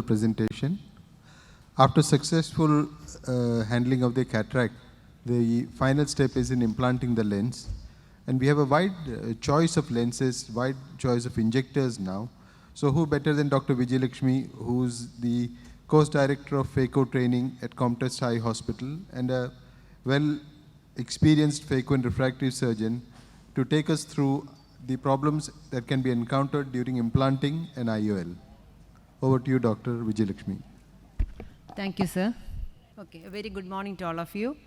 presentation. After successful handling of the cataract, the final step is in implanting the lens. And we have a wide choice of lenses, wide choice of injectors now. So who better than Dr. Vijayalakshmi, who's the course director of phaco training at Comtest Eye Hospital and a well-experienced phaco and refractive surgeon, to take us through the problems that can be encountered during implanting an IOL. Over to you, Dr. Vijayalakshmi. Thank you, sir. Okay, a very good morning to all of you.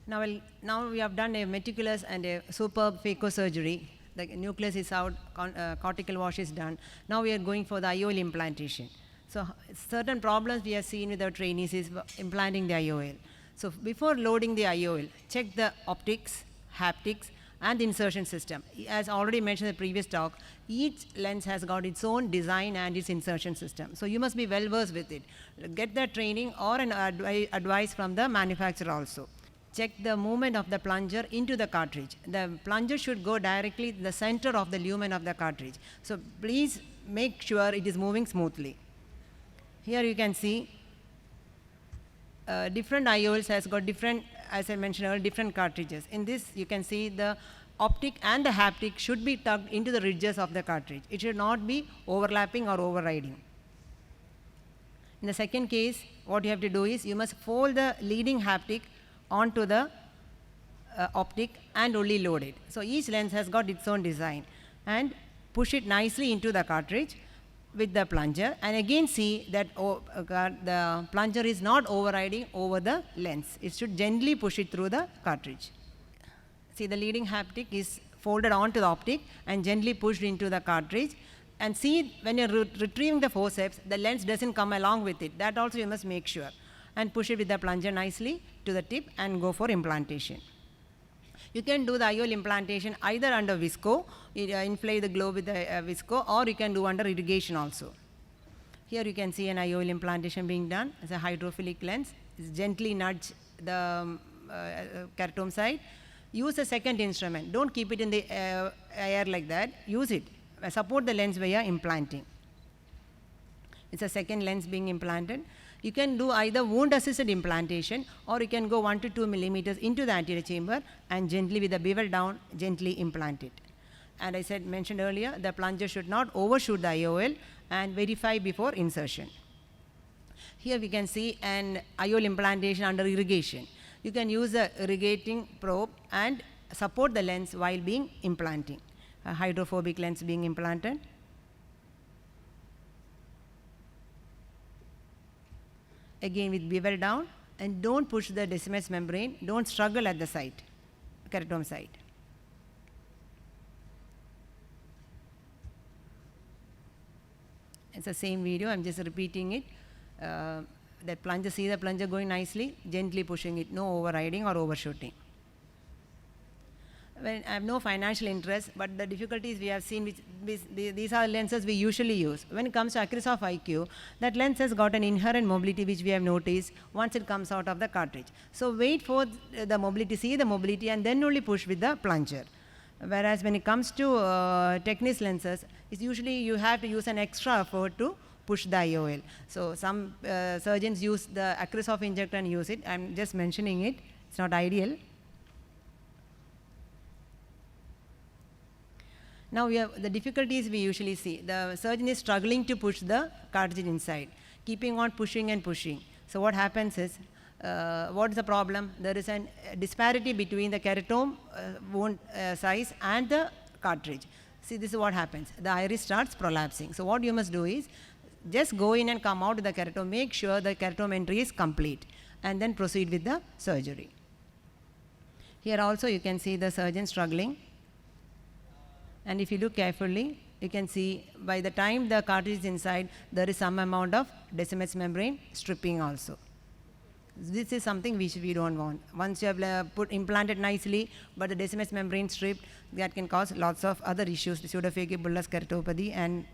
Now we have done a meticulous and a superb phaco surgery. The nucleus is out, cortical wash is done. Now we are going for the IOL implantation. So certain problems we have seen with our trainees is implanting the IOL. So before loading the IOL, check the optics, haptics, and the insertion system. As already mentioned in the previous talk, each lens has got its own design and its insertion system. So you must be well versed with it. Get that training or an advice from the manufacturer also. Check the movement of the plunger into the cartridge. The plunger should go directly to the center of the lumen of the cartridge. So please make sure it is moving smoothly. Here you can see different IOLs has got different, as I mentioned earlier, different cartridges. In this, you can see the optic and the haptic should be tucked into the ridges of the cartridge. It should not be overlapping or overriding. In the second case, what you have to do is you must fold the leading haptic onto the optic and only load it. So each lens has got its own design, and push it nicely into the cartridge with the plunger, and again see that the plunger is not overriding over the lens. It should gently push it through the cartridge. See, the leading haptic is folded onto the optic and gently pushed into the cartridge. And see, when you're retrieving the forceps, the lens doesn't come along with it. That also you must make sure. And push it with the plunger nicely to the tip and go for implantation. You can do the IOL implantation either under visco, inflate the globe with the visco, or you can do under irrigation also. Here you can see an IOL implantation being done as a hydrophilic lens. Gently nudge the keratome side. Use a second instrument. Don't keep it in the air like that. Use it. Support the lens via implanting. It's a second lens being implanted. You can do either wound-assisted implantation, or you can go 1 to 2 millimeters into the anterior chamber and gently with the bevel down, gently implant it. And I mentioned earlier, the plunger should not overshoot the IOL, and verify before insertion. Here we can see an IOL implantation under irrigation. You can use a irrigating probe and support the lens while being implanting. A hydrophobic lens being implanted. Again with bevel down, and don't push the decimus membrane, don't struggle at the site, keratome site. It's the same video, I'm just repeating it. That plunger, see the plunger going nicely, gently pushing it, no overriding or overshooting. Well, I have no financial interest, but the difficulties we have seen, these are lenses we usually use. When it comes to accuracy of IQ, that lens has got an inherent mobility which we have noticed once it comes out of the cartridge. So wait for the mobility, see the mobility, and then only push with the plunger. Whereas when it comes to Technics lenses, it's usually you have to use an extra effort to push the IOL. So some surgeons use the accuracy of injector and use it. I'm just mentioning it. It's not ideal. Now we have the difficulties we usually see. The surgeon is struggling to push the cartridge inside, keeping on pushing and pushing. So what happens is, what is the problem? There is a disparity between the keratome wound size and the cartridge. See, this is what happens. The iris starts prolapsing. So what you must do is, just go in and come out with the keratome, make sure the keratome entry is complete, and then proceed with the surgery. Here also you can see the surgeon struggling. And if you look carefully, you can see by the time the cartridge is inside, there is some amount of decimus membrane stripping also. This is something which we don't want. Once you have implanted nicely, but the decimus membrane stripped, that can cause lots of other issues, pseudophakic bullous keratopathy and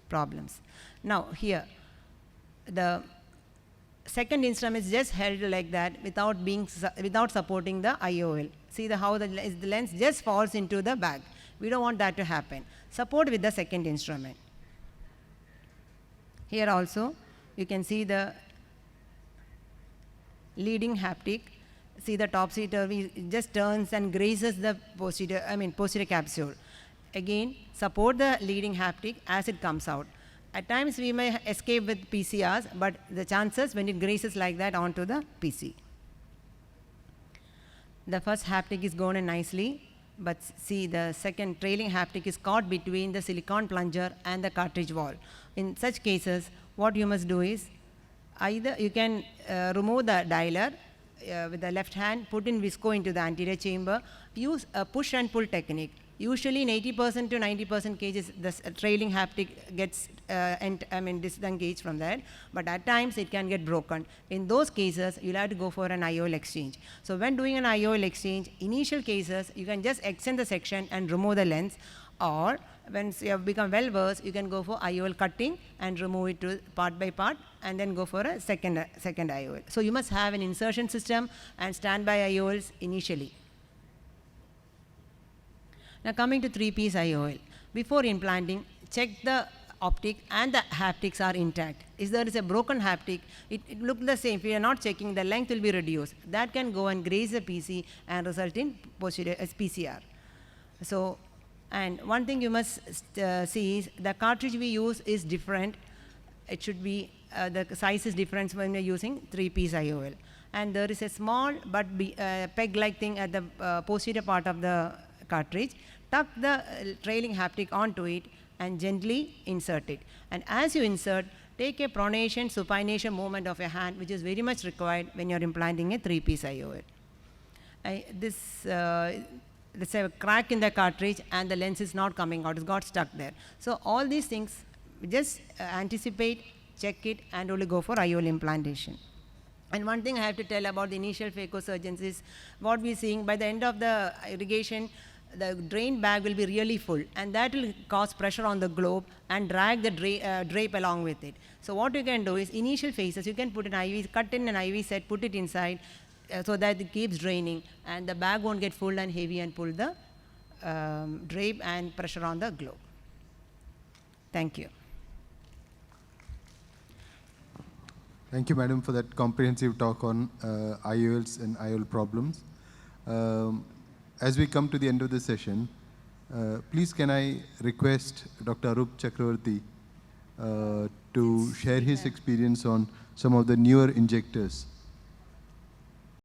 problems. Now here, the second instrument is just held like that without supporting the IOL. See how the lens just falls into the bag. We don't want that to happen. Support with the second instrument. Here also, you can see the leading haptic. See the topsy-turvy, it just turns and grazes the posterior capsule. Again, support the leading haptic as it comes out. At times we may escape with PCRs, but the chances when it grazes like that onto the PC. The first haptic is gone in nicely, but see the second trailing haptic is caught between the silicone plunger and the cartridge wall. In such cases, what you must do is, either you can remove the dialer with the left hand, put in visco into the anterior chamber, use a push and pull technique. Usually in 80% to 90% cases, the trailing haptic gets disengaged from that, but at times it can get broken. In those cases, you'll have to go for an IOL exchange. So when doing an IOL exchange, initial cases, you can just extend the section and remove the lens, or when you have become well versed, you can go for IOL cutting and remove it to part by part, and then go for a second IOL. So you must have an insertion system and standby IOLs initially. Now coming to 3-piece IOL. Before implanting, check the optic and the haptics are intact. If there is a broken haptic, it looks the same. If you are not checking, the length will be reduced. That can go and graze the PC and result in posterior PCR. So, and one thing you must see is the cartridge we use is different. It should be, the size is different when we are using 3-piece IOL. And there is a small but peg-like thing at the posterior part of the cartridge. Tuck the trailing haptic onto it and gently insert it. And as you insert, take a pronation, supination movement of your hand, which is very much required when you're implanting a 3-piece IOL. Let's say a crack in the cartridge and the lens is not coming out, it's got stuck there. So all these things, just anticipate, check it, and only go for IOL implantation. And one thing I have to tell about the initial phaco surgeons is what we're seeing by the end of the irrigation, the drain bag will be really full, and that will cause pressure on the globe and drag the drape along with it. So what you can do is, initial phases, you can put an IV, cut in an IV set, put it inside, so that it keeps draining, and the bag won't get full and heavy and pull the drape and pressure on the globe. Thank you. Thank you, madam, for that comprehensive talk on IOLs and IOL problems. As we come to the end of the session, please can I request Dr. Arup Chakravarti to share his experience on some of the newer injectors